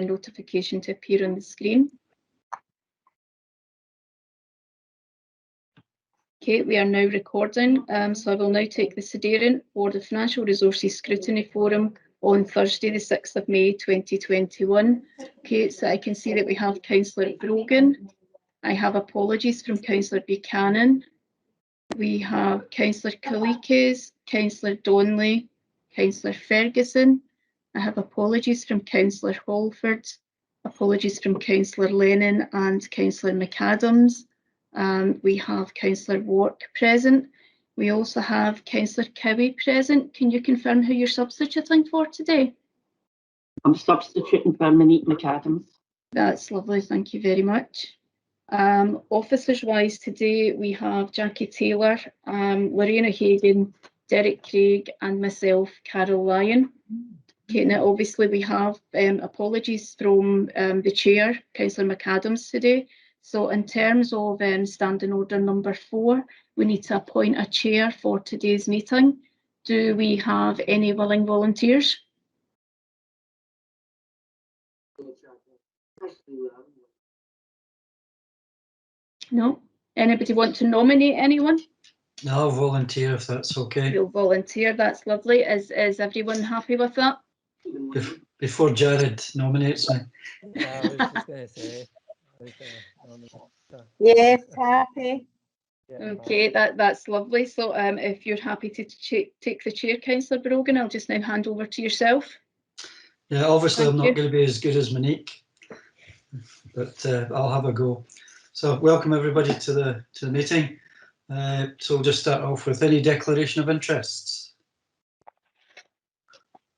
notification to appear on the screen. Okay, we are now recording, so I will now take the sederunt for the Financial Resources Scrutiny Forum on Thursday, the 6th of May 2021. Okay, so I can see that we have Councillor Brogan. I have apologies from Councillor Buchanan. We have Councillor Kalikis, Councillor Donnelly, Councillor Ferguson. I have apologies from Councillor Holford, apologies from Councillor Lennon and Councillor McAdams. We have Councillor Wark present. We also have Councillor Cowie present. Can you confirm who you're substituting for today? I'm substituting for Monique McAdams. That's lovely, thank you very much. Officers-wise today, we have Jackie Taylor, Lorena Hagan, Derek Craig and myself, Carol Lyon. Okay, now obviously we have apologies from the chair, Councillor McAdams today. So in terms of standing order number 4, we need to appoint a chair for today's meeting. Do we have any willing volunteers? No? Anybody want to nominate anyone? No, I'll volunteer if that's okay. You'll volunteer, that's lovely. Is everyone happy with that? Before Jared nominates me. Yeah, I was just going to say. Yes, happy. Okay, that's lovely. So if you're happy to take the chair, Councillor Brogan, I'll just now hand over to yourself. Yeah, obviously Thank I'm you. not going to be as good as Monique, but I'll have a go. So welcome everybody to the meeting. So we'll just start off with any declaration of interests.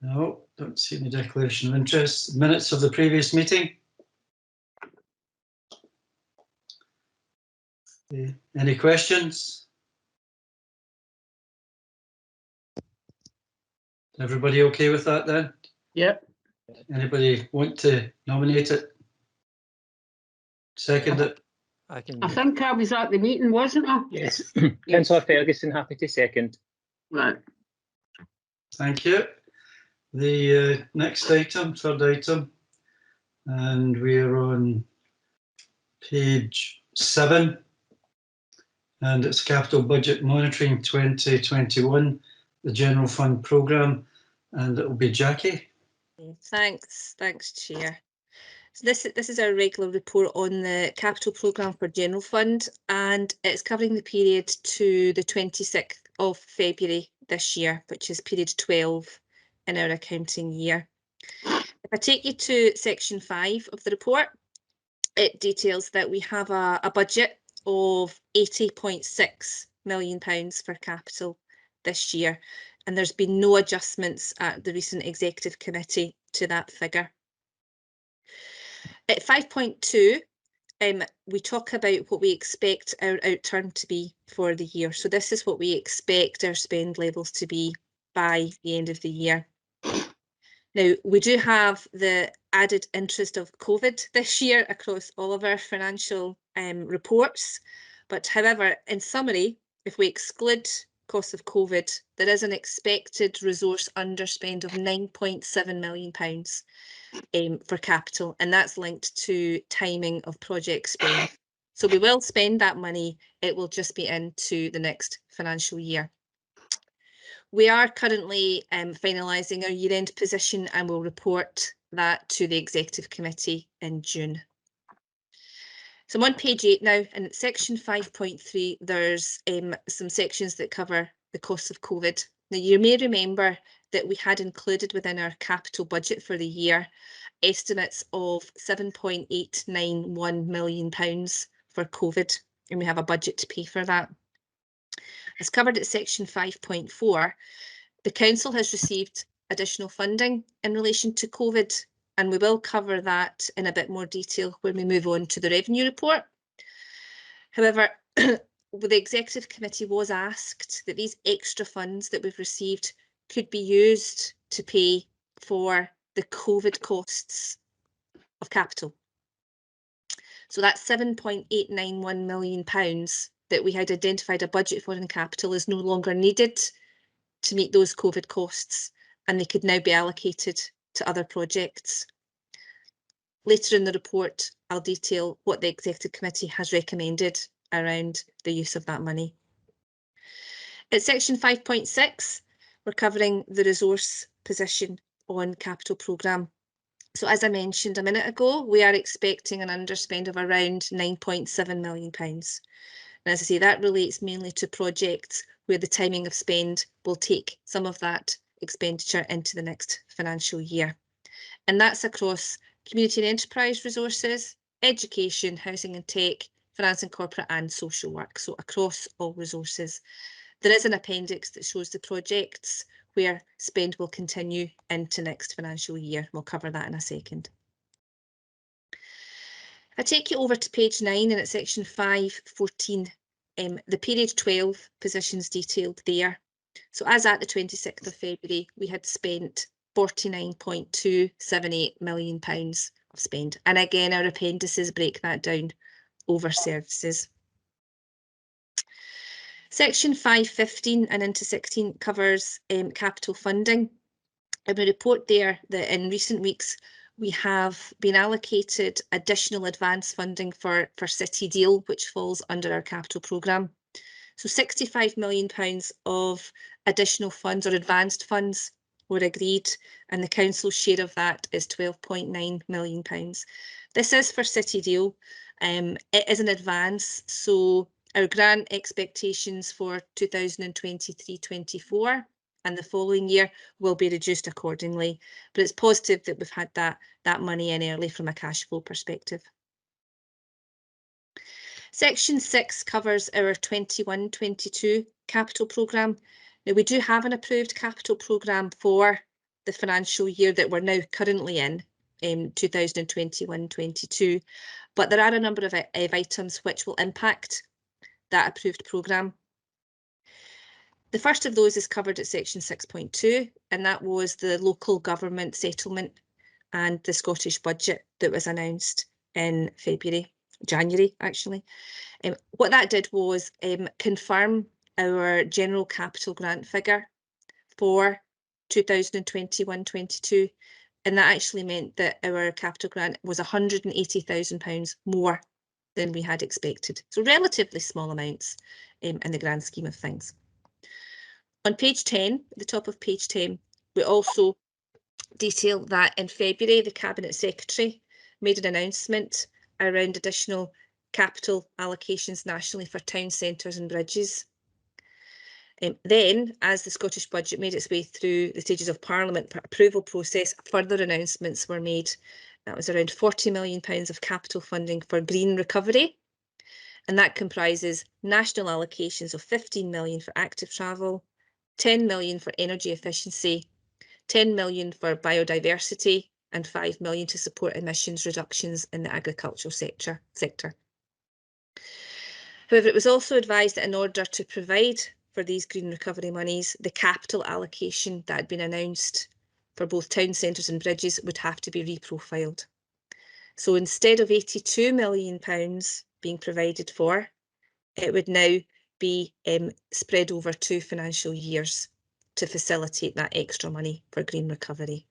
No, don't see any declaration of interest. Minutes of the previous meeting. Any questions? Everybody okay with that then? Yep. Anybody want to nominate it? Second it? I can. I think I was at the meeting, wasn't I? Yes. Councillor Ferguson, happy to second. Right. Thank you. The next item, third item, and we're on page 7, and it's Capital Budget Monitoring 2021, the General Fund Programme, and it will be Jackie. Thanks, Chair. So this is our regular report on the capital programme for General Fund, and it's covering the period to the 26th of February this year, which is period 12 in our accounting year. If I take you to section 5 of the report, it details that we have a budget of £80.6 million for capital this year, and there's been no adjustments at the recent executive committee to that figure. At 5.2, we talk about what we expect our outturn to be for the year. So this is what we expect our spend levels to be by the end of the year. Now, we do have the added interest of COVID this year across all of our financial reports. But however, in summary, if we exclude costs of COVID, there is an expected resource underspend of £9.7 million for capital, and that's linked to timing of project spend. So we will spend that money, it will just be into the next financial year. We are currently finalising our year-end position and will report that to the Executive Committee in June. So I'm on page 8 now, and at section 5.3, there's some sections that cover the costs of COVID. Now, you may remember that we had included within our capital budget for the year estimates of £7.891 million for COVID, and we have a budget to pay for that. As covered at section 5.4, the Council has received additional funding in relation to COVID, and we will cover that in a bit more detail when we move on to the revenue report. However, the Executive Committee was asked that these extra funds that we've received could be used to pay for the COVID costs of capital. So that £7.891 million that we had identified a budget for in capital is no longer needed to meet those COVID costs, and they could now be allocated to other projects. Later in the report, I'll detail what the Executive Committee has recommended around the use of that money. At section 5.6, we're covering the resource position on capital programme. So as I mentioned a minute ago, we are expecting an underspend of around £9.7 million. And as I say, that relates mainly to projects where the timing of spend will take some of that expenditure into the next financial year. And that's across community and enterprise resources, education, housing and tech, finance and corporate and social work. So across all resources. There is an appendix that shows the projects where spend will continue into next financial year. We'll cover that in a second. I take you over to page 9 and at section 5.14, the period 12 positions detailed there. So as at the 26th of February, we had spent £49.278 million of spend. And again, our appendices break that down over services. Section 5.15 and into 16 covers capital funding. And we report there that in recent weeks, we have been allocated additional advance funding for City Deal, which falls under our capital programme. So £65 million of additional funds or advanced funds were agreed, and the council's share of that is £12.9 million. This is for City Deal. It is an advance, so our grant expectations for 2023-24 and the following year will be reduced accordingly. But it's positive that we've had that money in early from a cash flow perspective. Section 6 covers our 21-22 capital programme. Now, we do have an approved capital programme for the financial year that we're now currently in 2021-22, but there are a number of items which will impact that approved programme. The first of those is covered at section 6.2, and that was the local government settlement and the Scottish budget that was announced in January actually. What that did was confirm our general capital grant figure for 2021-22, and that actually meant that our capital grant was £180,000 more than we had expected. So relatively small amounts in the grand scheme of things. On page 10, at the top of page 10, we also detail that in February, the Cabinet Secretary made an announcement around additional capital allocations nationally for town centres and bridges. Then, as the Scottish budget made its way through the stages of Parliament approval process, further announcements were made. That was around £40 million of capital funding for green recovery. And that comprises national allocations of £15 million for active travel, £10 million for energy efficiency, £10 million for biodiversity, and £5 million to support emissions reductions in the agricultural sector. However, it was also advised that in order to provide for these green recovery monies, the capital allocation that had been announced for both town centres and bridges would have to be reprofiled. So instead of £82 million being provided for, it would now be spread over 2 financial years to facilitate that extra money for green recovery.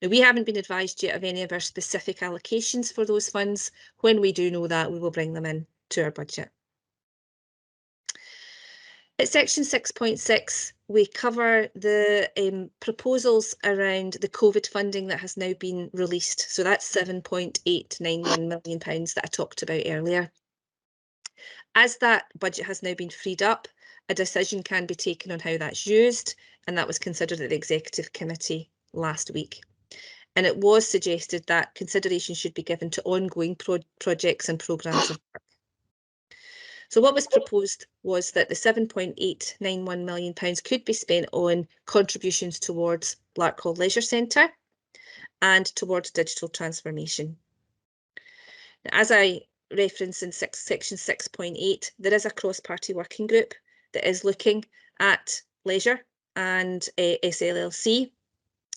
Now, we haven't been advised yet of any of our specific allocations for those funds. When we do know that, we will bring them in to our budget. At section 6.6, we cover the proposals around the COVID funding that has now been released. So that's £7.891 million that I talked about earlier. As that budget has now been freed up, a decision can be taken on how that's used, and that was considered at the Executive Committee last week. And it was suggested that consideration should be given to ongoing projects and programmes of work. So what was proposed was that the £7.891 million could be spent on contributions towards Larkhall Leisure Centre and towards digital transformation. Now, as I referenced in section 6.8, there is a cross-party working group that is looking at leisure and SLLC,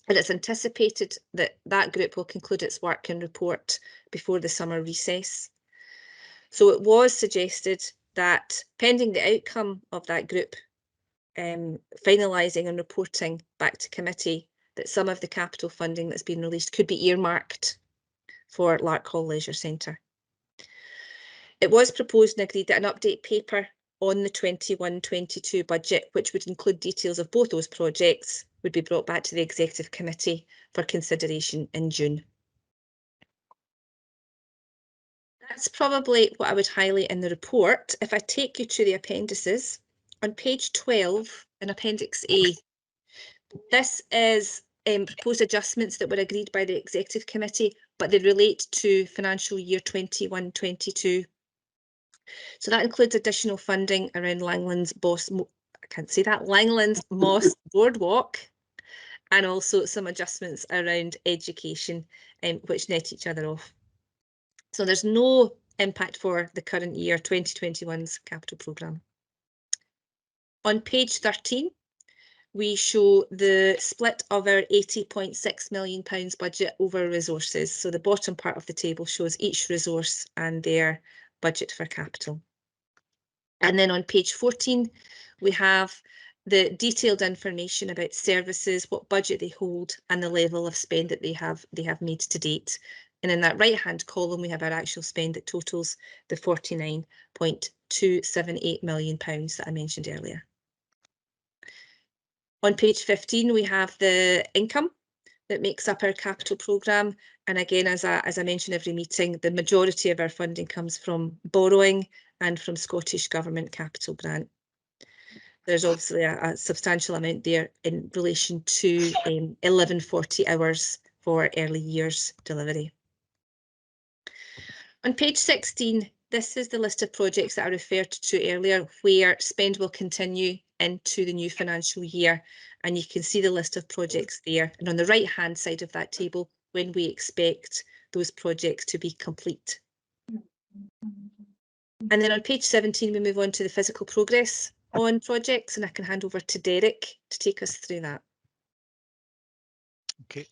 and it's anticipated that that group will conclude its work and report before the summer recess. So it was suggested that pending the outcome of that group finalising and reporting back to committee, that some of the capital funding that's been released could be earmarked for Larkhall Leisure Centre. It was proposed and agreed that an update paper on the 21-22 budget, which would include details of both those projects, would be brought back to the Executive Committee for consideration in June. That's probably what I would highlight in the report. If I take you to the appendices, on page 12 in Appendix A, this is proposed adjustments that were agreed by the Executive Committee, but they relate to financial year 21-22. So that includes additional funding around Langlands Moss Boardwalk, and also some adjustments around education, which net each other off. So there's no impact for the current year 2021's capital programme. On page 13, we show the split of our £80.6 million budget over resources. So the bottom part of the table shows each resource and their budget for capital. And then on page 14, we have the detailed information about services, what budget they hold, and the level of spend that they have made to date. And in that right-hand column, we have our actual spend that totals the £49.278 million that I mentioned earlier. On page 15, we have the income that makes up our capital programme. And again, as I mention every meeting, the majority of our funding comes from borrowing and from Scottish Government capital grant. There's obviously a substantial amount there in relation to 1140 hours for early years delivery. On page 16, this is the list of projects that I referred to earlier, where spend will continue into the new financial year. And you can see the list of projects there. And on the right-hand side of that table, when we expect those projects to be complete. And then on page 17, we move on to the physical progress on projects, and I can hand over to Derek to take us through that. Okay.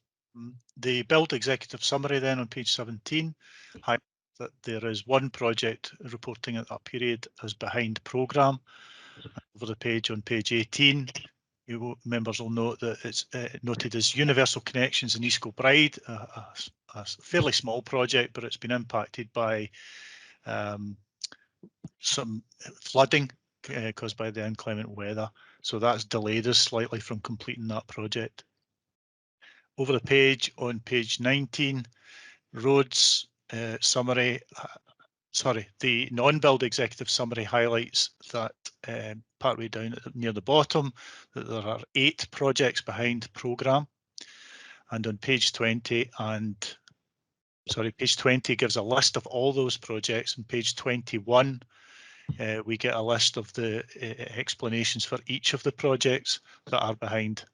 The build executive summary then on page 17 highlights that there is one project reporting at that period as behind programme. Over the page on page 18, members will note that it's noted as Universal Connections in East Kilbride, a fairly small project, but it's been impacted by some flooding caused by the inclement weather. So that's delayed us slightly from completing that project. Over the page on page 19, roads summary. The non-build executive summary highlights that partway down near the bottom that there are 8 projects behind programme, and on page 20 page 20 gives a list of all those projects, and page 21 we get a list of the explanations for each of the projects that are behind.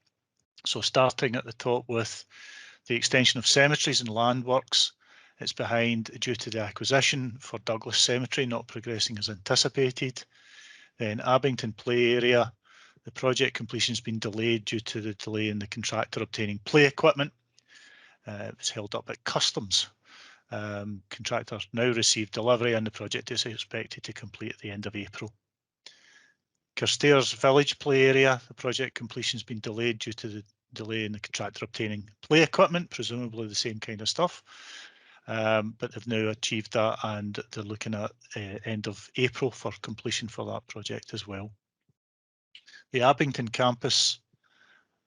So starting at the top with the extension of cemeteries and land works, it's behind due to the acquisition for Douglas Cemetery not progressing as anticipated. Then Abington Play Area, the project completion has been delayed due to the delay in the contractor obtaining play equipment. It was held up at customs. Contractor now received delivery and the project is expected to complete at the end of April. Carstairs Village Play Area, the project completion has been delayed due to the delay in the contractor obtaining play equipment, presumably the same kind of stuff. But they've now achieved that and they're looking at end of April for completion for that project as well. The Abington campus,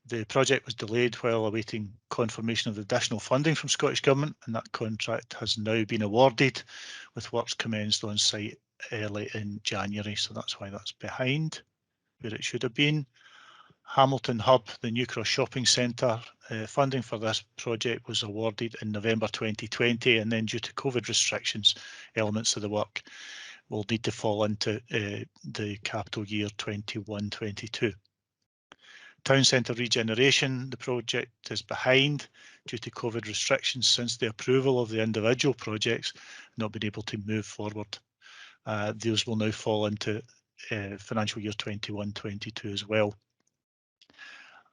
the project was delayed while awaiting confirmation of the additional funding from Scottish Government, and that contract has now been awarded with works commenced on site early in January, so that's why that's behind where it should have been. Hamilton Hub, the New Cross Shopping Centre, funding for this project was awarded in November 2020, and then due to COVID restrictions, elements of the work will need to fall into the capital year 21-22. Town Centre Regeneration, the project is behind due to COVID restrictions since the approval of the individual projects, not been able to move forward. Those will now fall into financial year 21-22 as well.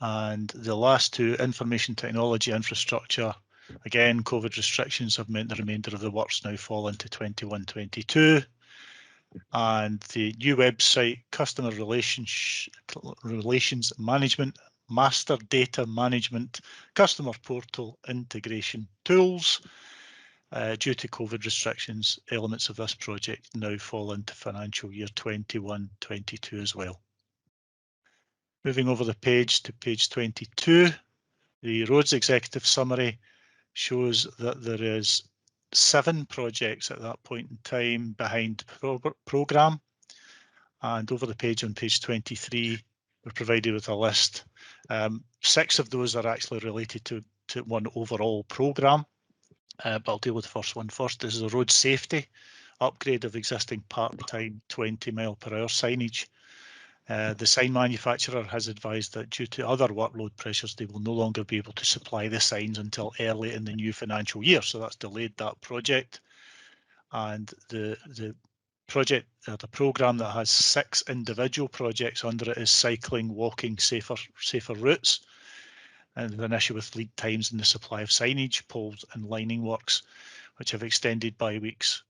And the last two, information technology infrastructure, again, COVID restrictions have meant the remainder of the works now fall into 21-22. And the new website, customer relations management, master data management, customer portal integration tools, Due to COVID restrictions, elements of this project now fall into financial year 21-22 as well. Moving over the page to page 22, the Roads Executive Summary shows that there is 7 projects at that point in time behind programme, and over the page on page 23 we're provided with a list. 6 of those are actually related to one overall programme, but I'll deal with the first one first. This is a road safety upgrade of existing part-time 20 mph signage. The sign manufacturer has advised that due to other workload pressures, they will no longer be able to supply the signs until early in the new financial year. So that's delayed that project. And the project, the programme that has 6 individual projects under it is cycling, walking, safer routes. And an issue with lead times in the supply of signage, poles and lining works, which have extended by weeks.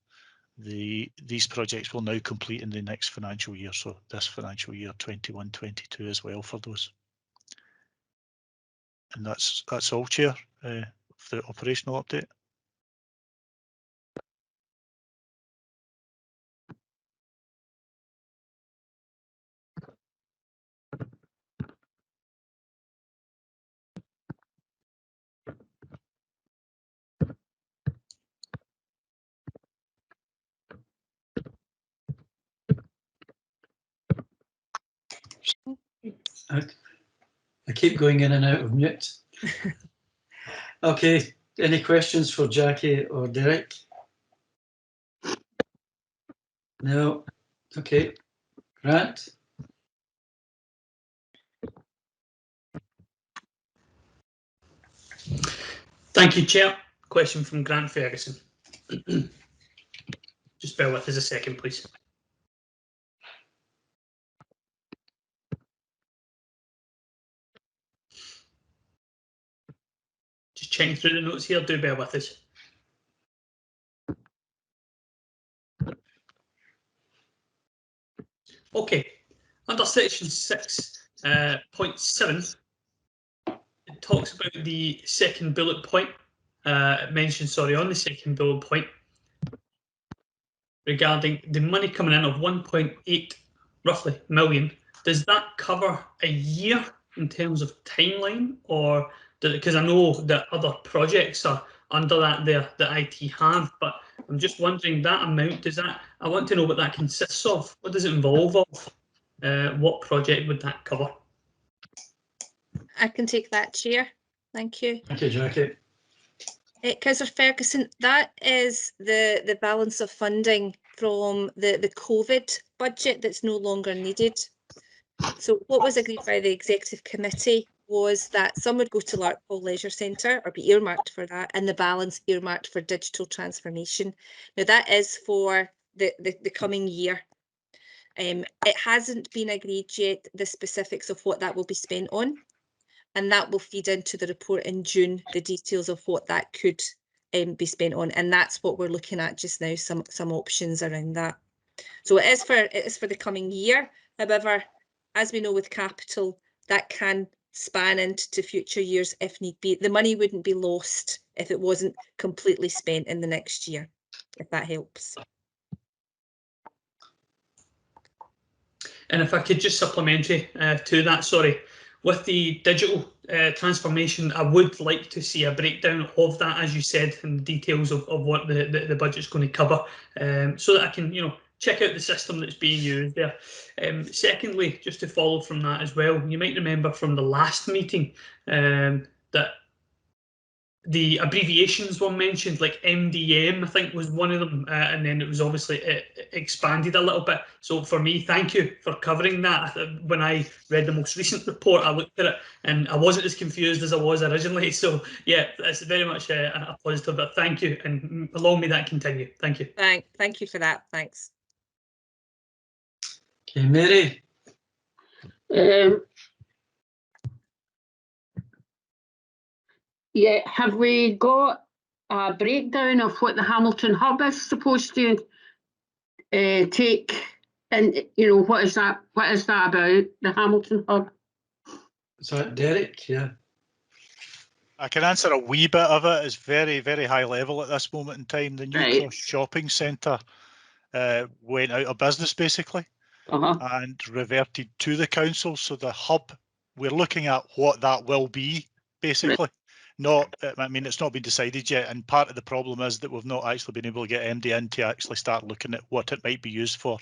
These projects will now complete in the next financial year, so this financial year 21-22 as well for those. And that's all, Chair, for the operational update. I keep going in and out of mute. Okay, any questions for Jackie or Derek? No. Okay, Grant? Thank you, Chair. Question from Grant Ferguson. Just bear with us a second, please. Just checking through the notes here, do bear with us. Okay, under section 6.7, it talks about the second bullet point. It mentions, on the second bullet point regarding the money coming in of 1.8 roughly million. Does that cover a year in terms of timeline, or because I know that other projects are under that there that IT have, but I'm just wondering that amount, I want to know what that consists of. What does it involve of? What project would that cover? I can take that, Chair. Thank you. Thank you, Jackie. Councillor Ferguson, that is the balance of funding from the COVID budget that's no longer needed. So what was agreed by the Executive Committee was that some would go to Larkhall Leisure Centre or be earmarked for that, and the balance earmarked for digital transformation. Now that is for the coming year. It hasn't been agreed yet the specifics of what that will be spent on, and that will feed into the report in June, the details of what that could be spent on, and that's what we're looking at just now, some options around that. So it is for the coming year. However, as we know with capital, that can span into future years if need be. The money wouldn't be lost if it wasn't completely spent in the next year, if that helps. And if I could just supplementary to that, with the digital transformation, I would like to see a breakdown of that, as you said, and details of what the budget's going to cover, so that I can, check out the system that's being used there. Secondly, just to follow from that as well, you might remember from the last meeting that the abbreviations were mentioned, like MDM, I think was one of them, and then it was obviously expanded a little bit. So for me, thank you for covering that. When I read the most recent report, I looked at it and I wasn't as confused as I was originally. So yeah, that's very much a positive, but thank you, and allow me that continue. Thank you. Thank you for that. Thanks. Okay, Mary. Yeah, have we got a breakdown of what the Hamilton Hub is supposed to take? And what is that about, the Hamilton Hub? Is that Derek? Yeah. I can answer a wee bit of it. It's very, very high level at this moment in time. The new Right. Cross Shopping Centre went out of business basically and reverted to the council. So the hub, we're looking at what that will be basically. Not, I mean, it's not been decided yet. And part of the problem is that we've not actually been able to get MD in to actually start looking at what it might be used for.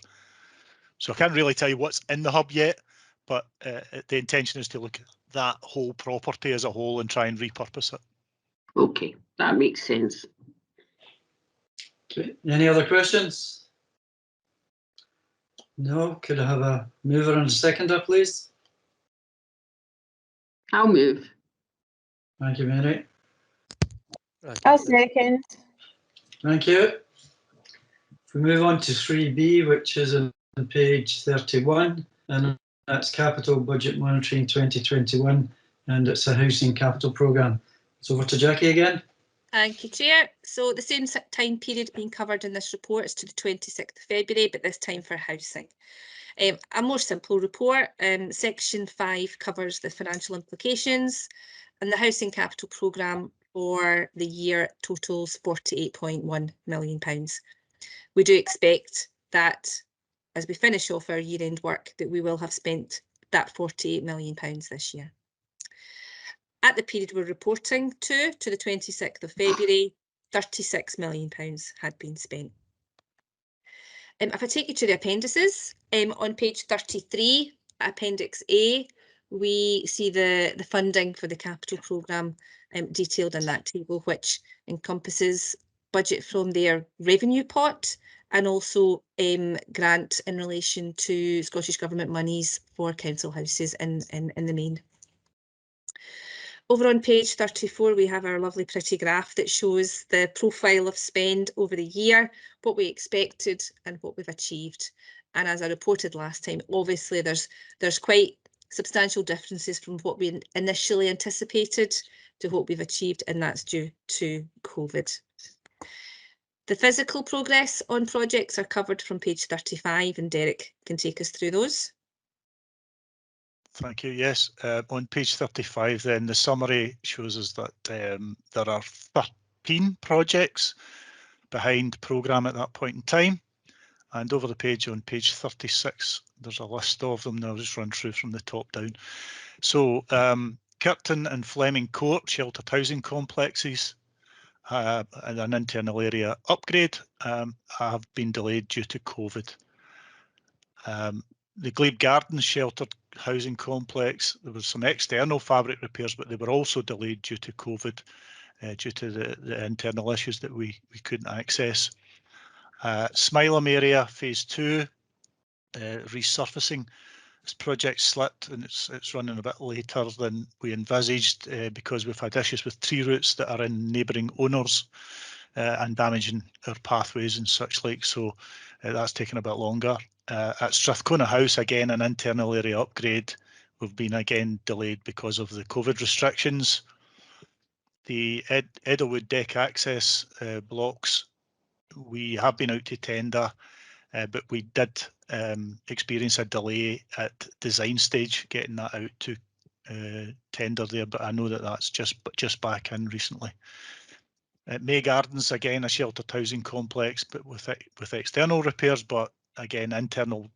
So I can't really tell you what's in the hub yet, but the intention is to look at that whole property as a whole and try and repurpose it. Okay, that makes sense. Okay, any other questions? No, could I have a mover and a seconder, please? I'll move. Thank you, Mary. I'll second. Thank you. If we move on to 3B, which is on page 31, and that's Capital Budget Monitoring 2021, and it's a housing capital programme. So over to Jackie again. Thank you, Chair. So the same time period being covered in this report is to the 26th of February, but this time for housing. A more simple report. Section 5 covers the financial implications, and the housing capital programme for the year totals £48.1 million. We do expect that as we finish off our year-end work that we will have spent that £48 million this year. At the period we're reporting to the 26th of February, £36 million had been spent. If I take you to the appendices, on page 33, Appendix A, we see the funding for the capital programme detailed in that table, which encompasses budget from their revenue pot and also grant in relation to Scottish Government monies for council houses in the main. Over on page 34, we have our lovely pretty graph that shows the profile of spend over the year, what we expected and what we've achieved. And as I reported last time, obviously there's quite substantial differences from what we initially anticipated to what we've achieved, and that's due to COVID. The physical progress on projects are covered from page 35, and Derek can take us through those. Thank you. Yes, on page 35 then the summary shows us that there are 13 projects behind programme at that point in time, and over the page on page 36 there's a list of them. I'll just run through from the top down. So Curtin and Fleming Court sheltered housing complexes and an internal area upgrade have been delayed due to COVID. The Glebe Gardens sheltered housing complex, there was some external fabric repairs, but they were also delayed due to COVID, due to the internal issues that we couldn't access. Smileham area phase 2 resurfacing. This project slipped and it's running a bit later than we envisaged because we've had issues with tree roots that are in neighbouring owners and damaging our pathways and such like, so that's taken a bit longer. At Strathcona House, again, an internal area upgrade. We've been again delayed because of the COVID restrictions. The Edelwood deck access blocks, we have been out to tender, but we did experience a delay at design stage getting that out to tender there, but I know that that's just back in recently. At May Gardens, again, a sheltered housing complex, but with external repairs, but again, internal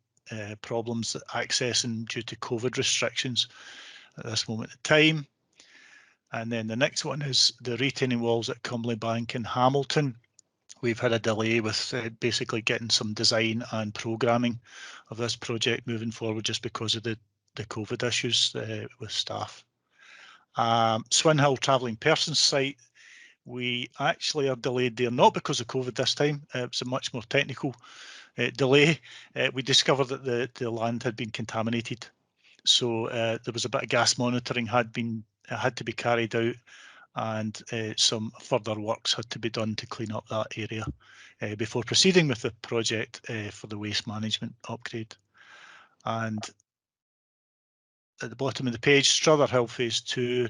problems accessing due to COVID restrictions at this moment in time. And then the next one is the retaining walls at Cumberland Bank in Hamilton. We've had a delay with basically getting some design and programming of this project moving forward just because of the COVID issues with staff. Swin Hill Travelling Persons site, we actually are delayed there, not because of COVID this time, it's a much more technical delay. We discovered that the land had been contaminated, so there was a bit of gas monitoring had to be carried out, and some further works had to be done to clean up that area before proceeding with the project for the waste management upgrade. And at the bottom of the page, Strother Hill phase 2,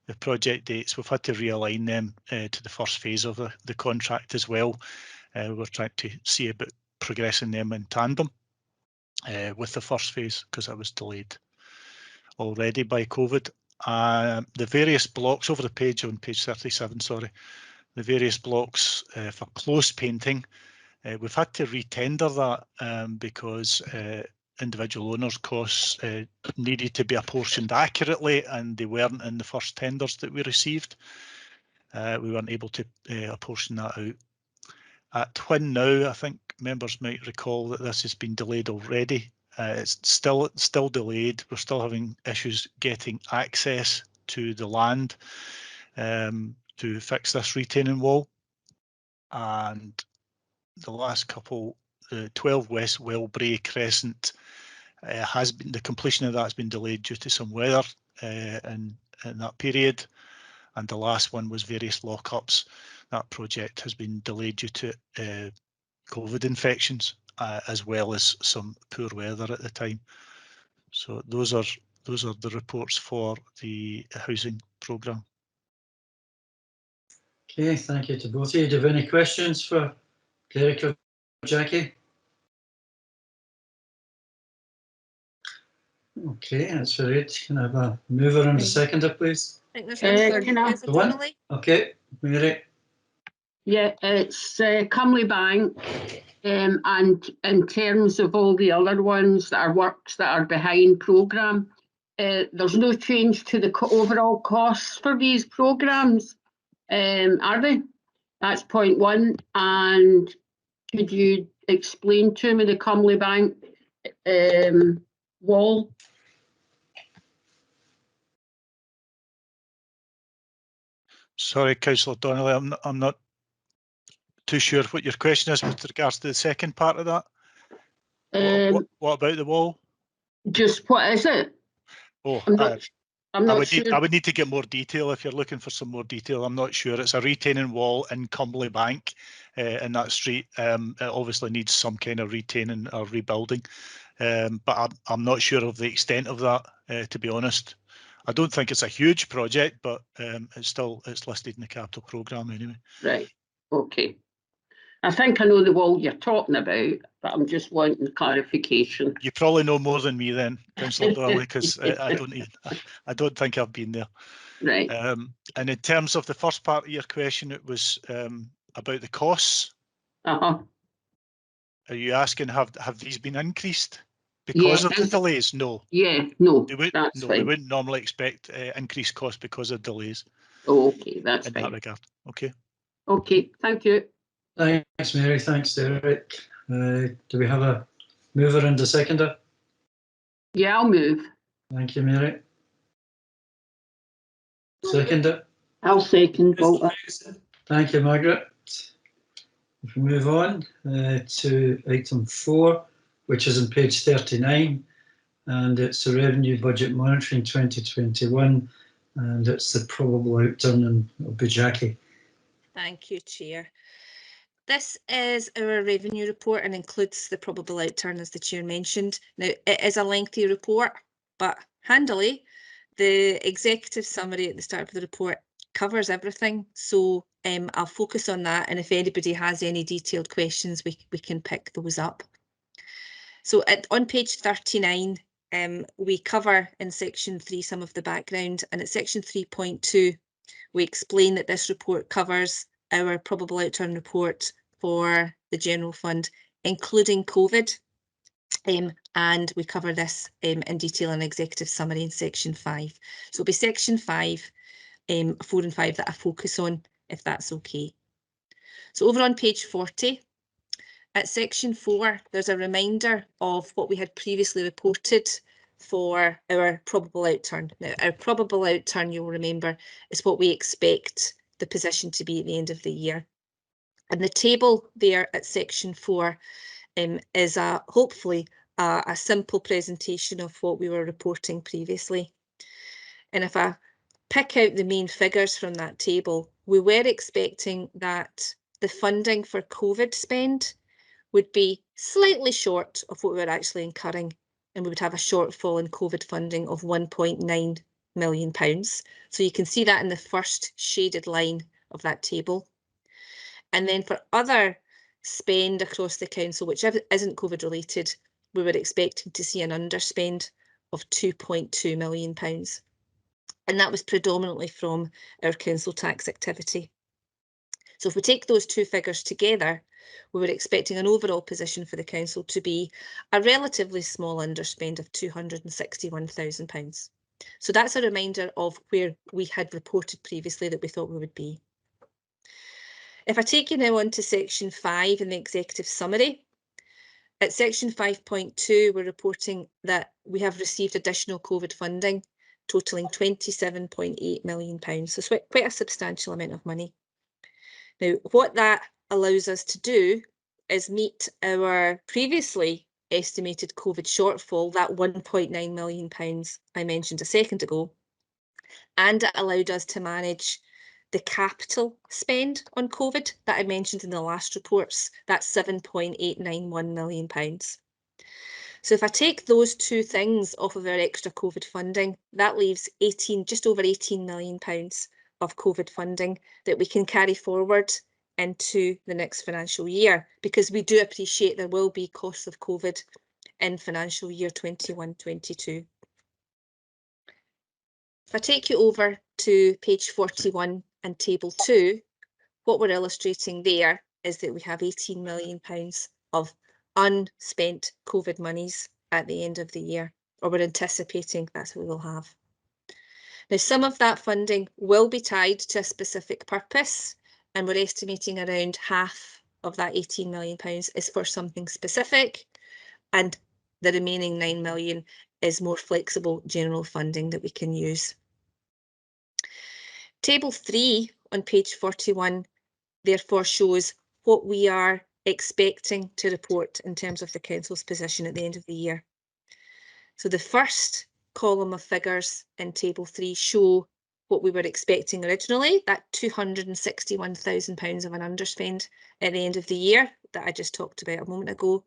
the project dates, we've had to realign them to the first phase of the contract as well. We're trying to see about progressing them in tandem with the first phase because that was delayed already by COVID. The various blocks over the page, on page 37, sorry, the various blocks for close painting, we've had to retender that because individual owners' costs needed to be apportioned accurately, and they weren't in the first tenders that we received. We weren't able to apportion that out. At Twin now, I think members might recall that this has been delayed already. It's still delayed. We're still having issues getting access to the land to fix this retaining wall. And the last couple, the 12 West Wellbrae Crescent, has been, the completion of that has been delayed due to some weather in that period. And the last one was various lockups. That project has been delayed due to COVID infections, as well as some poor weather at the time. So those are the reports for the housing programme. Okay, thank you to both of you. Do you have any questions for Derek or Jackie? Okay, that's very good. Can I have a mover and a seconder, please? I think there's one Can I- is it The one? Donnelly? Okay, Mary. Yeah, it's Cumberland Bank, and in terms of all the other ones that are works that are behind programme, there's no change to the overall costs for these programmes, are they? That's point one. And could you explain to me the Cumberland Bank wall? Sorry, Councillor Donnelly, I'm not too sure what your question is with regards to the second part of that. What about the wall? Just what is it? Oh, I'm not sure. I would need to get more detail if you're looking for some more detail. I'm not sure. It's a retaining wall in Cumberland Bank in that street. It obviously needs some kind of retaining or rebuilding, but I'm not sure of the extent of that, to be honest. I don't think it's a huge project, but it's listed in the capital programme anyway. Right, okay. I think I know the wall you're talking about, but I'm just wanting clarification. You probably know more than me then, Councillor Donnelly, because I don't think I've been there. Right. And in terms of the first part of your question, it was about the costs. Uh-huh. Are you asking have these been increased because of the delays? No. Yeah, no, They fine. wouldn't normally expect increased costs because of delays. Oh, okay, that's in fine. that regard. Okay. Okay, thank you. Thanks, Mary. Thanks, Derek. Do we have a mover and a seconder? Yeah, I'll move. Thank you, Mary. Seconder? I'll second, Walter. Thank you, Margaret. If we move on to item 4, which is on page 39, and it's the Revenue Budget Monitoring 2021, and it's the probable outturn, and it'll be Jackie. Thank you, Chair. This is our revenue report and includes the probable outturn, as the Chair mentioned. Now, it is a lengthy report, but handily, the executive summary at the start of the report covers everything. So I'll focus on that, and if anybody has any detailed questions, we can pick those up. So on page 39, we cover in section 3 some of the background, and at section 3.2, we explain that this report covers our probable outturn report for the general fund, including COVID, and we cover this in detail in executive summary in section 5. So it'll be section 5, 4 and 5 that I focus on, if that's okay. So over on page 40, at section 4, there's a reminder of what we had previously reported for our probable outturn. Now, our probable outturn, you'll remember, is what we expect the position to be at the end of the year. And the table there at section 4 is hopefully a simple presentation of what we were reporting previously. And if I pick out the main figures from that table, we were expecting that the funding for COVID spend would be slightly short of what we were actually incurring, and we would have a shortfall in COVID funding of £1.9 million. So you can see that in the first shaded line of that table. And then for other spend across the council, which isn't COVID related, we were expecting to see an underspend of £2.2 million. and that was predominantly from our council tax activity. So if we take those two figures together, we were expecting an overall position for the council to be a relatively small underspend of £261,000. So that's a reminder of where we had reported previously that we thought we would be. If I take you now on to section 5 in the executive summary, at section 5.2, we're reporting that we have received additional COVID funding totalling £27.8 million. So it's quite a substantial amount of money. Now, what that allows us to do is meet our previously estimated COVID shortfall, that £1.9 million I mentioned a second ago, and it allowed us to manage the capital spend on COVID that I mentioned in the last reports, that's £7.891 million. So if I take those two things off of our extra COVID funding, that leaves just over £18 million of COVID funding that we can carry forward into the next financial year, because we do appreciate there will be costs of COVID in financial year 21-22. If I take you over to page 41 and table 2, what we're illustrating there is that we have £18 million of unspent COVID monies at the end of the year, or we're anticipating that's what we'll have. Now, some of that funding will be tied to a specific purpose, and we're estimating around half of that £18 million is for something specific, and the remaining £9 million is more flexible general funding that we can use. Table 3 on page 41 therefore shows what we are expecting to report in terms of the council's position at the end of the year. So the first column of figures in table 3 show what we were expecting originally, that £261,000 of an underspend at the end of the year that I just talked about a moment ago.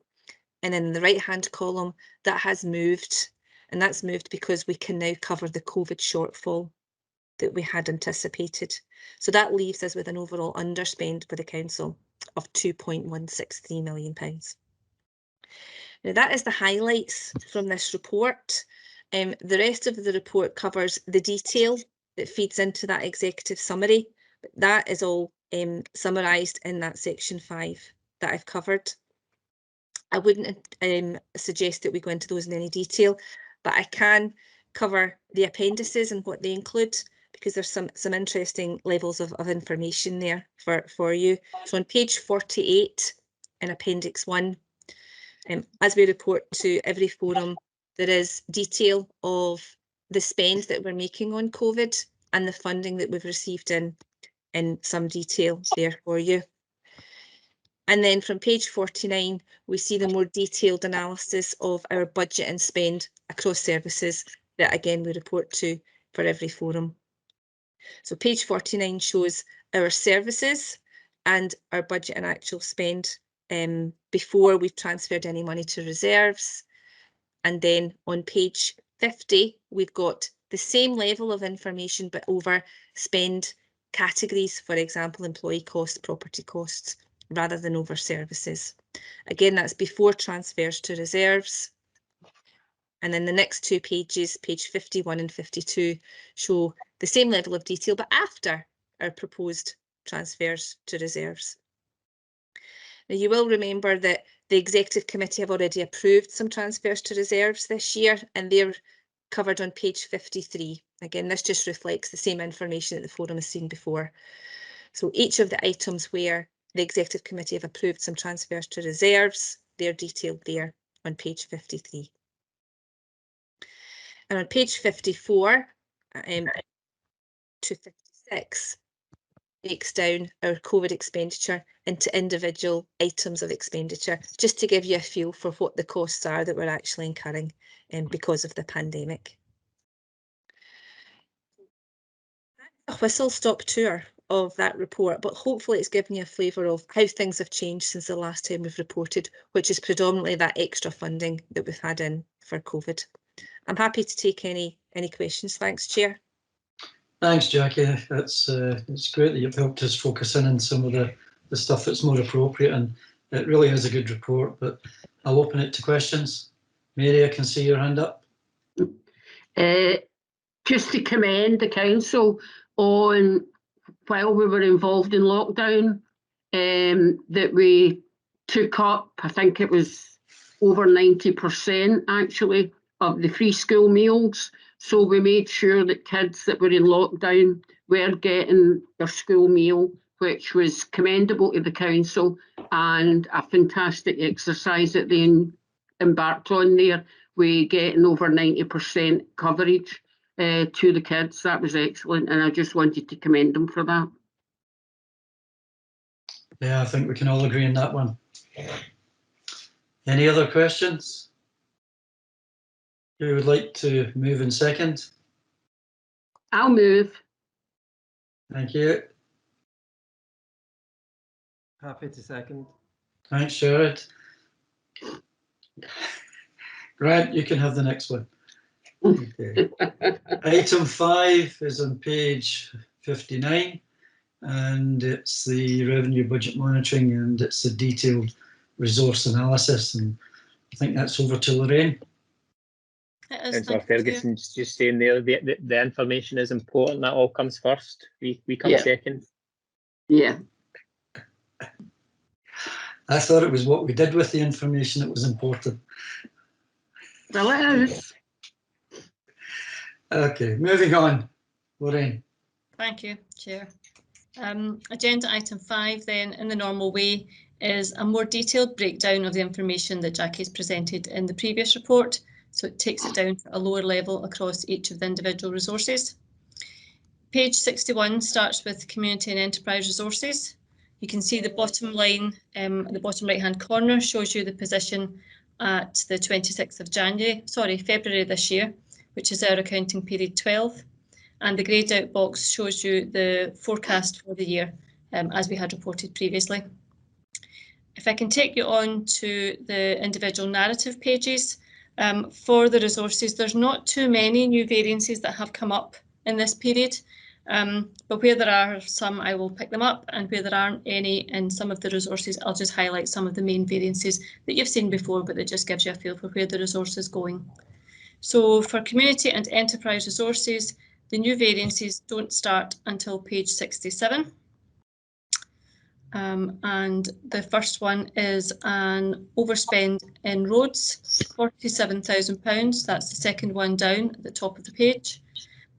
And in the right hand column, that has moved, and that's moved because we can now cover the COVID shortfall that we had anticipated. So that leaves us with an overall underspend for the council of £2.163 million. Now that is the highlights from this report. The rest of the report covers the detail that feeds into that executive summary, but that is all summarised in that section 5 that I've covered. I wouldn't suggest that we go into those in any detail, but I can cover the appendices and what they include, because there's some interesting levels of information there for you. So on page 48 in Appendix 1, as we report to every forum, there is detail of the spend that we're making on COVID and the funding that we've received in some detail there for you. And then from page 49, we see the more detailed analysis of our budget and spend across services that again we report to for every forum. So page 49 shows our services and our budget and actual spend before we've transferred any money to reserves. And then on page 50, we've got the same level of information, but over spend categories, for example, employee costs, property costs, rather than over services. Again, that's before transfers to reserves. And then the next two pages, page 51 and 52, show the same level of detail, but after our proposed transfers to reserves. Now, you will remember that the Executive Committee have already approved some transfers to reserves this year, and they're covered on page 53. Again, this just reflects the same information that the forum has seen before. So each of the items where the Executive Committee have approved some transfers to reserves, they're detailed there on page 53. And on page 54 to 56, breaks down our COVID expenditure into individual items of expenditure, just to give you a feel for what the costs are that we're actually incurring because of the pandemic. A whistle-stop tour of that report, but hopefully it's given you a flavour of how things have changed since the last time we've reported, which is predominantly that extra funding that we've had in for COVID. I'm happy to take any questions. Thanks, Chair. Thanks, Jackie. It's great that you've helped us focus in on some of the stuff that's more appropriate, and it really is a good report, but I'll open it to questions. Mary, I can see your hand up. just to commend the council on, while we were involved in lockdown, that we took up, I think it was over 90% actually, of the free school meals. So we made sure that kids that were in lockdown were getting their school meal, which was commendable to the council and a fantastic exercise that they embarked on there. We getting over 90% coverage to the kids. That was excellent, and I just wanted to commend them for that. Yeah, I think we can all agree on that one. Any other questions? Who would like to move in second? I'll move. Thank you. Happy to second. Thanks, Jared. Grant, you can have the next one. Okay. Item 5 is on page 59, and it's the revenue budget monitoring, and it's a detailed resource analysis, and I think that's over to Lorraine. Councillor Ferguson's just saying there, the information is important. That all comes first. We come second. Yeah. I thought it was what we did with the information that was important. Well, it is. Okay, moving on. Lorraine. Thank you, Chair. Agenda item 5 then, in the normal way, is a more detailed breakdown of the information that Jackie's presented in the previous report. So it takes it down to a lower level across each of the individual resources. Page 61 starts with community and enterprise resources. You can see the bottom line, the bottom right hand corner shows you the position at the 26th of February this year, which is our accounting period 12. And the greyed out box shows you the forecast for the year, as we had reported previously. If I can take you on to the individual narrative pages, for the resources, there's not too many new variances that have come up in this period, but where there are some, I will pick them up, and where there aren't any in some of the resources, I'll just highlight some of the main variances that you've seen before, but that just gives you a feel for where the resource is going. So for community and enterprise resources, the new variances don't start until page 67. And the first one is an overspend in roads, £47,000. That's the second one down at the top of the page.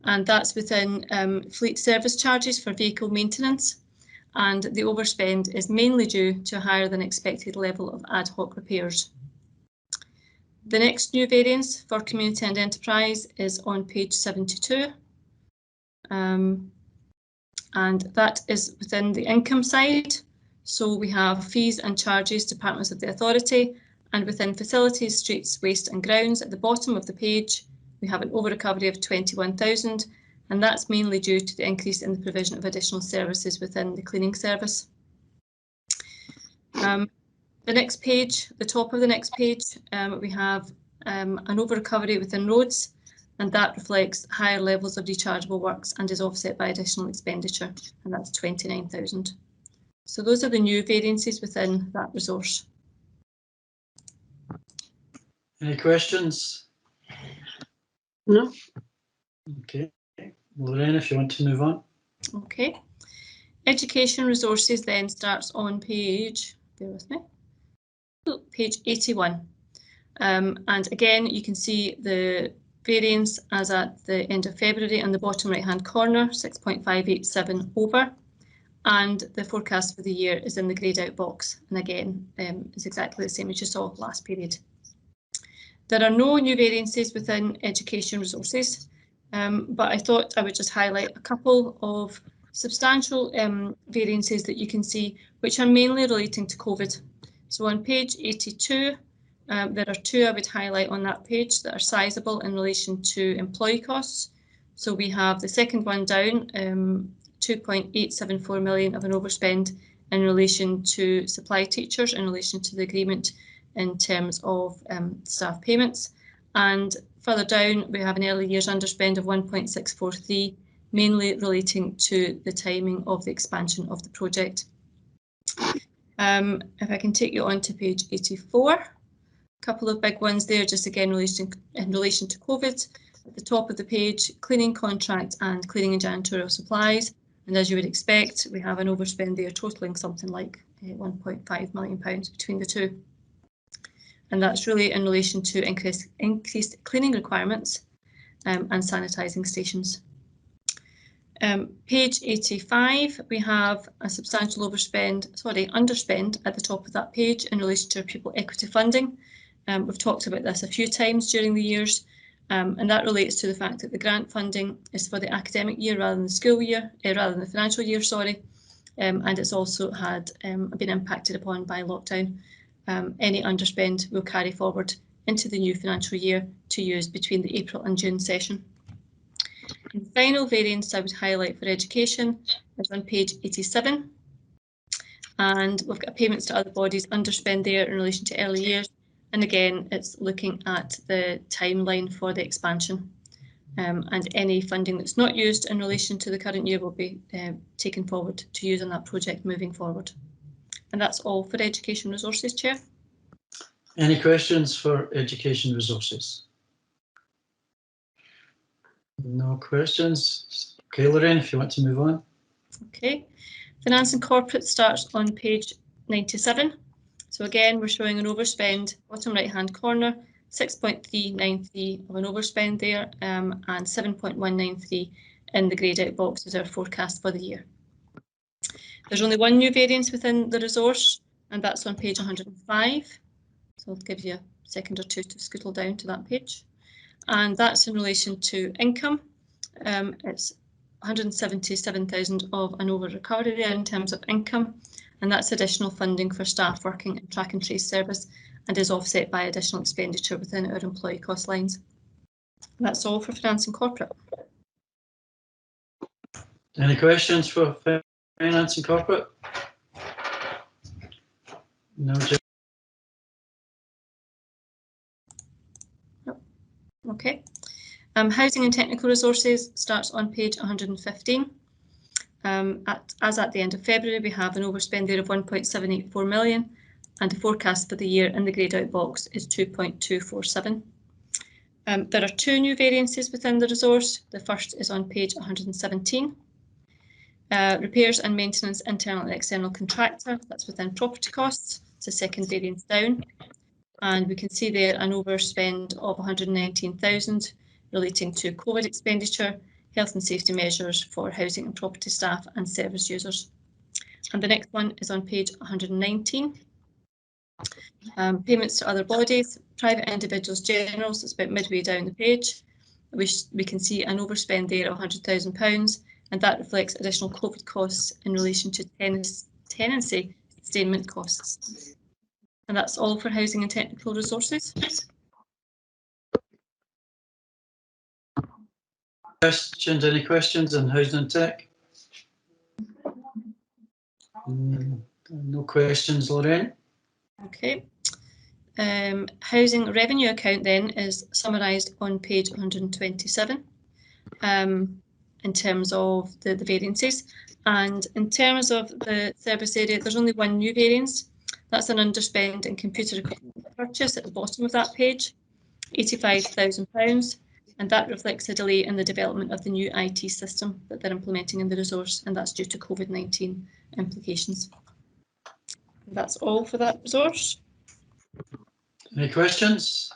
And that's within fleet service charges for vehicle maintenance. And the overspend is mainly due to a higher than expected level of ad hoc repairs. The next new variance for community and enterprise is on page 72. And that is within the income side. So we have fees and charges, departments of the authority, and within facilities, streets, waste and grounds at the bottom of the page, we have an over recovery of 21,000, and that's mainly due to the increase in the provision of additional services within the cleaning service. The next page, the top of the next page, we have an over recovery within roads, and that reflects higher levels of rechargeable works and is offset by additional expenditure, and that's 29,000. So those are the new variances within that resource. Any questions? No. Okay. Lorraine, if you want to move on. Okay. Education resources then starts on page, bear with me, page 81. And again, you can see the variance as at the end of February on the bottom right hand corner, 6.587 over. And the forecast for the year is in the greyed out box, and again is exactly the same as you saw last period. There are no new variances within education resources, but I thought I would just highlight a couple of substantial variances that you can see, which are mainly relating to COVID. So on page 82, there are two I would highlight on that page that are sizable in relation to employee costs. So we have the second one down, 2.874 million of an overspend in relation to supply teachers in relation to the agreement in terms of staff payments. And further down, we have an early years underspend of 1.643, mainly relating to the timing of the expansion of the project. If I can take you on to page 84, a couple of big ones there, just again in relation to COVID. At the top of the page, cleaning contract and cleaning and janitorial supplies. And as you would expect, we have an overspend there totaling something like £1.5 million between the two. And that's really in relation to increased cleaning requirements and sanitising stations. Page 85, we have a substantial underspend at the top of that page in relation to our pupil equity funding. We've talked about this a few times during the years, and that relates to the fact that the grant funding is for the academic year rather than the school year, rather than the financial year, sorry, and it's also had been impacted upon by lockdown. Any underspend will carry forward into the new financial year to use between the April and June session. And the final variance I would highlight for education is on page 87. And we've got payments to other bodies underspend there in relation to early years. And again, it's looking at the timeline for the expansion. And any funding that's not used in relation to the current year will be taken forward to use on that project moving forward. And that's all for education resources, Chair. Any questions for education resources? No questions. Okay, Lorraine, if you want to move on. Okay. Finance and corporate starts on page 97. So again, we're showing an overspend, bottom right hand corner, 6.393 of an overspend there, and 7.193 in the greyed out box is our forecast for the year. There's only one new variance within the resource, and that's on page 105. So I'll give you a second or two to scuttle down to that page. And that's in relation to income. It's 177,000 of an over recovery there in terms of income, and that's additional funding for staff working in track and trace service and is offset by additional expenditure within our employee cost lines. And that's all for finance and corporate. Any questions for finance and corporate? No. Okay. Housing and technical resources starts on page 115. As at the end of February, we have an overspend there of 1.784 million, and the forecast for the year in the greyed out box is 2.247. There are two new variances within the resource. The first is on page 117. Repairs and maintenance, internal and external contractor, that's within property costs. It's a second variance down. And we can see there an overspend of 119,000 relating to COVID expenditure, health and safety measures for housing and property staff and service users. And the next one is on page 119. Payments to other bodies, private individuals generals, it's about midway down the page. We can see an overspend there of £100,000, and that reflects additional COVID costs in relation to tenancy sustainment costs. And that's all for housing and technical resources. Questions? Any questions on housing and tech? No questions, Lorraine. Okay. Housing revenue account then is summarised on page 127 in terms of the variances. And in terms of the service area, there's only one new variance. That's an underspend in computer equipment purchase at the bottom of that page, £85,000. And that reflects a delay in the development of the new IT system that they're implementing in the resource, and that's due to COVID-19 implications. That's all for that resource. Any questions?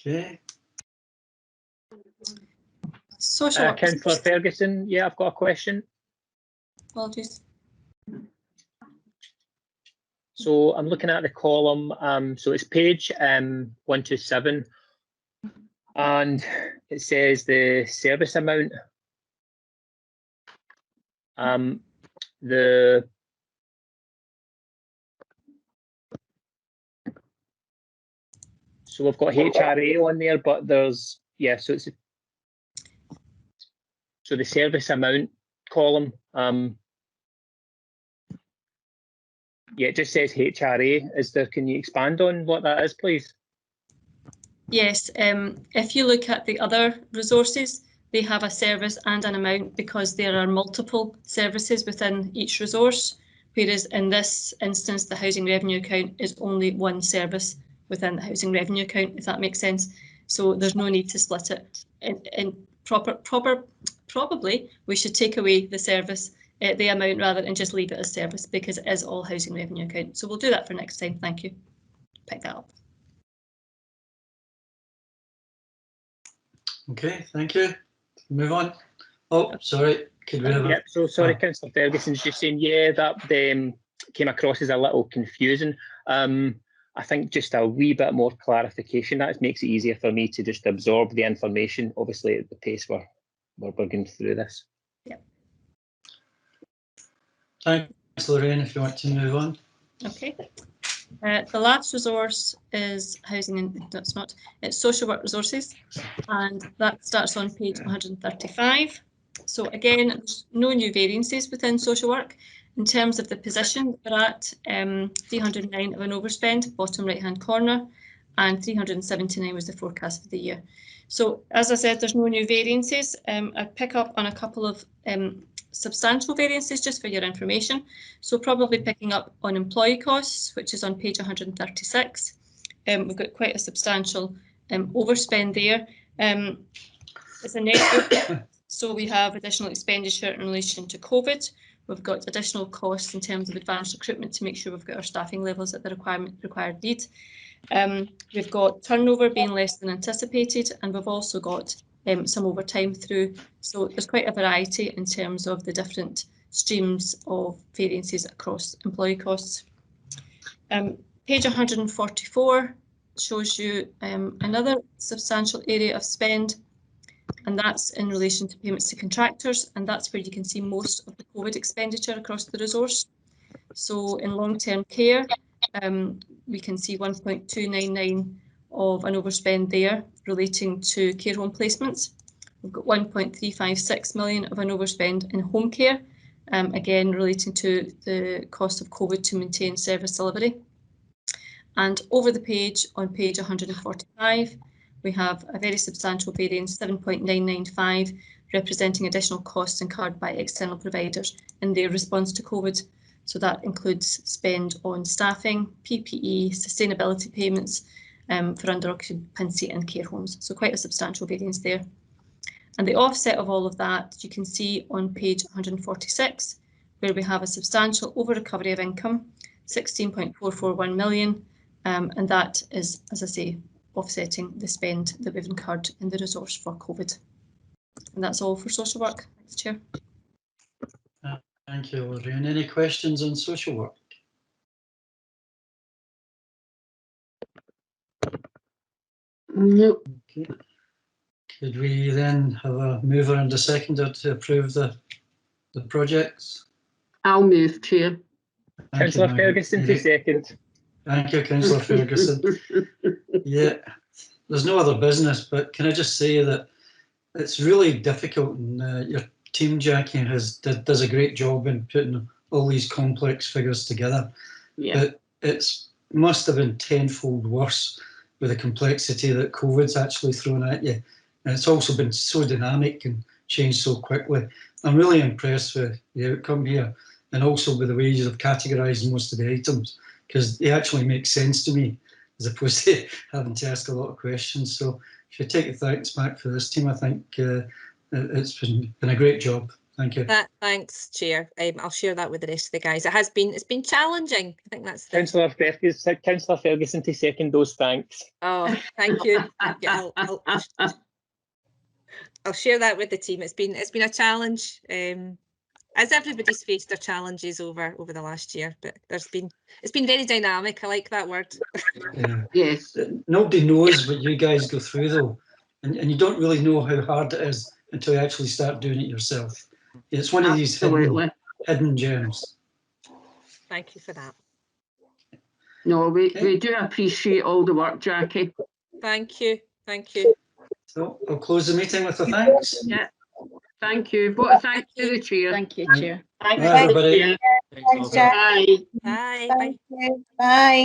Okay. Social Councillor Ferguson, yeah, I've got a question. Apologies. So I'm looking at the column, so it's page 127, and it says the service amount. So we've got HRA on there, but there's, yeah, so it's, so the service amount column, yeah, it just says HRA. Is there, can you expand on what that is, please? Yes, if you look at the other resources, they have a service and an amount because there are multiple services within each resource, whereas in this instance, the housing revenue account is only one service within the housing revenue account, if that makes sense. So there's no need to split it. In probably we should take away the service, the amount rather, and just leave it as service, because it is all housing revenue account. So we'll do that for next time. Thank you. Pick that up. Okay, thank you. Move on. Oh, sorry. Could we have Yeah, so sorry, Councillor Ferguson's just saying, yeah, that came across as a little confusing. I think just a wee bit more clarification, that makes it easier for me to just absorb the information, obviously at the pace we're going through this. Yeah. Thanks, Lorraine, if you want to move on. Okay. The last resource is housing, and it's social work resources, and that starts on page 135. So again, there's no new variances within social work. In terms of the position, we're at 309 of an overspend, bottom right hand corner, and 379 was the forecast for the year. So as I said, there's no new variances. I pick up on a couple of substantial variances just for your information. So probably picking up on employee costs, which is on page 136. We've got quite a substantial overspend there. It's a negative. So we have additional expenditure in relation to COVID. We've got additional costs in terms of advanced recruitment to make sure we've got our staffing levels at the required need. We've got turnover being less than anticipated, and we've also got some overtime through. So there's quite a variety in terms of the different streams of variances across employee costs. Page 144 shows you another substantial area of spend, and that's in relation to payments to contractors, and that's where you can see most of the COVID expenditure across the resource. So in long-term care, we can see 1.299 of an overspend there relating to care home placements. We've got 1.356 million of an overspend in home care, again relating to the cost of COVID to maintain service delivery. And over the page, on page 145, we have a very substantial variance, 7.995, representing additional costs incurred by external providers in their response to COVID. So that includes spend on staffing, PPE, sustainability payments for under occupancy and care homes. So quite a substantial variance there. And the offset of all of that you can see on page 146, where we have a substantial over recovery of income, 16.441 million, and that is, as I say, offsetting the spend that we've incurred in the resource for COVID. And that's all for social work. Thanks, Chair. Thank you, Lorraine. Any questions on social work? No. Okay. Could we then have a mover and a seconder to approve the projects? I'll move, Chair. Councillor Ferguson to second. Thank you, Councillor Ferguson. Yeah, there's no other business, but can I just say that it's really difficult, and your team, Jackie, does a great job in putting all these complex figures together. Yeah. But it's must have been tenfold worse with the complexity that COVID's actually thrown at you. And it's also been so dynamic and changed so quickly. I'm really impressed with the outcome here, and also with the way you have categorised most of the items, because they actually make sense to me, as opposed to having to ask a lot of questions. So if you take the thanks back for this team, I think it's been a great job. Thank you. Thanks, Chair. I'll share that with the rest of the guys. It's been challenging. I think that's Councillor Ferguson to second those thanks. Oh, thank you. I'll share that with the team. It's been a challenge, as everybody's faced their challenges over the last year. But it's been very dynamic. I like that word. Yeah. Yes. Nobody knows what you guys go through though, and you don't really know how hard it is until you actually start doing it yourself. It's one of these hidden gems. Thank you for that. No, we do appreciate all the work, Jackie. Thank you. Thank you. So I'll close the meeting with a thanks. Yeah. Thank you. But thank you to the Chair. Thank you, Chair. Bye, everybody. Bye. Bye. Bye. Bye.